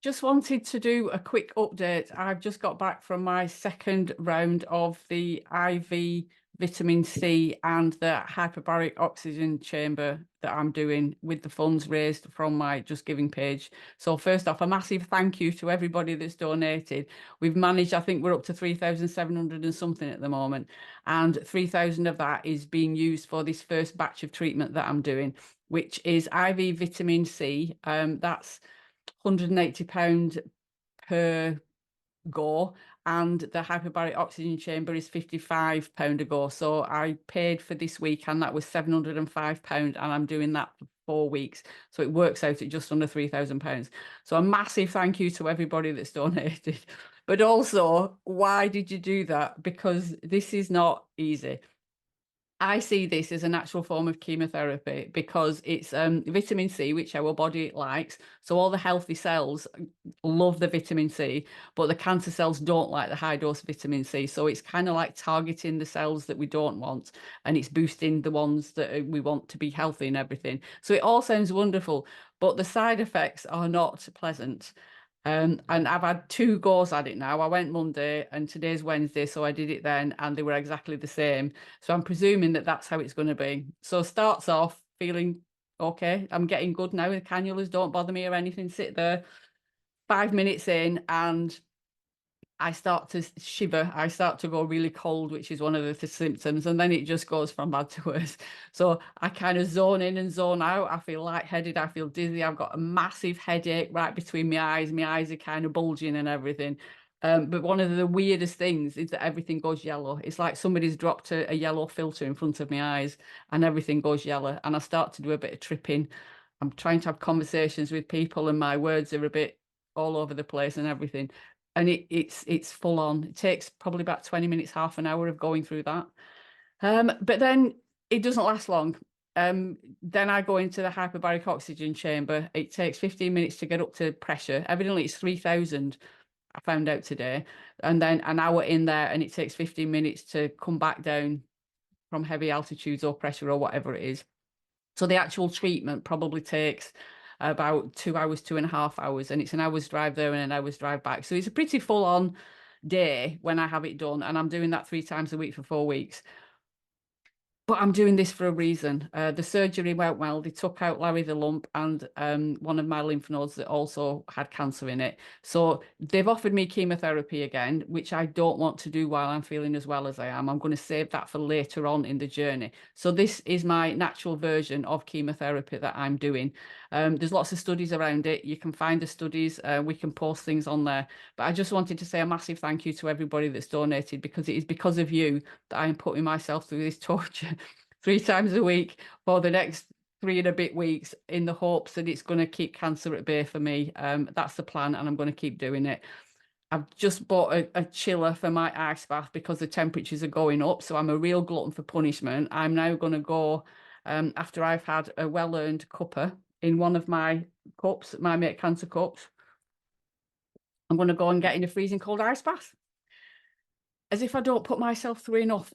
Just wanted to do a quick update. I've just got back from my second round of the IV vitamin C and the hyperbaric oxygen chamber that I'm doing with the funds raised from my Just Giving page. So first off, a massive thank you to everybody that's donated. We've managed, I think we're up to 3,700 and something at the moment, and 3,000 of that is being used for this first batch of treatment that I'm doing, which is IV vitamin C. That's £180 per go, and the hyperbaric oxygen chamber is £55 a go. So I paid for this week and that was £705, and I'm doing that for 4 weeks. So it works out at just under £3,000. So a massive thank you to everybody that's donated. But also, why did you do that? Because this is not easy. I see this as a natural form of chemotherapy because it's vitamin C, which our body likes. So all the healthy cells love the vitamin C, but the cancer cells don't like the high dose vitamin C. So it's kind of like targeting the cells that we don't want, and it's boosting the ones that we want to be healthy and everything. So it all sounds wonderful, but the side effects are not pleasant. And I've had 2 goes at it now. I went Monday and today's Wednesday, so I did it then, and they were exactly the same. So I'm presuming that that's how it's going to be. So starts off feeling okay. I'm getting good now. The cannulas don't bother me or anything. Sit there 5 minutes in, and I start to shiver. I start to go really cold, which is one of the symptoms. And then it just goes from bad to worse. So I kind of zone in and zone out. I feel lightheaded. I feel dizzy. I've got a massive headache right between my eyes. My eyes are kind of bulging and everything. But one of the weirdest things is that everything goes yellow. It's like somebody's dropped a yellow filter in front of my eyes and everything goes yellow. And I start to do a bit of tripping. I'm trying to have conversations with people and my words are a bit all over the place and everything, and it's full on. It takes probably about 20 minutes, half an hour of going through that. But then it doesn't last long. Then I go into the hyperbaric oxygen chamber. It takes 15 minutes to get up to pressure. Evidently it's 3,000, I found out today. And then an hour in there, and it takes 15 minutes to come back down from heavy altitudes or pressure or whatever it is. So the actual treatment probably takes about 2 hours, 2.5 hours, and it's an hour's drive there and an hour's drive back. So it's a pretty full on day when I have it done, and I'm doing that 3 times a week for 4 weeks. But I'm doing this for a reason. The surgery went well. They took out Larry the lump and one of my lymph nodes that also had cancer in it. So they've offered me chemotherapy again, which I don't want to do while I'm feeling as well as I am. I'm going to save that for later on in the journey. So this is my natural version of chemotherapy that I'm doing. There's lots of studies around it. You can find the studies. We can post things on there. But I just wanted to say a massive thank you to everybody that's donated, because it is because of you that I'm putting myself through this torture 3 times a week for the next 3 and a bit weeks, in the hopes that it's going to keep cancer at bay for me. That's the plan, and I'm going to keep doing it. I've just bought a chiller for my ice bath because the temperatures are going up. So I'm a real glutton for punishment. I'm now going to go, after I've had a well-earned cuppa in one of my cups, my Make Cancer cups, I'm going to go and get in a freezing cold ice bath. As if I don't put myself through enough.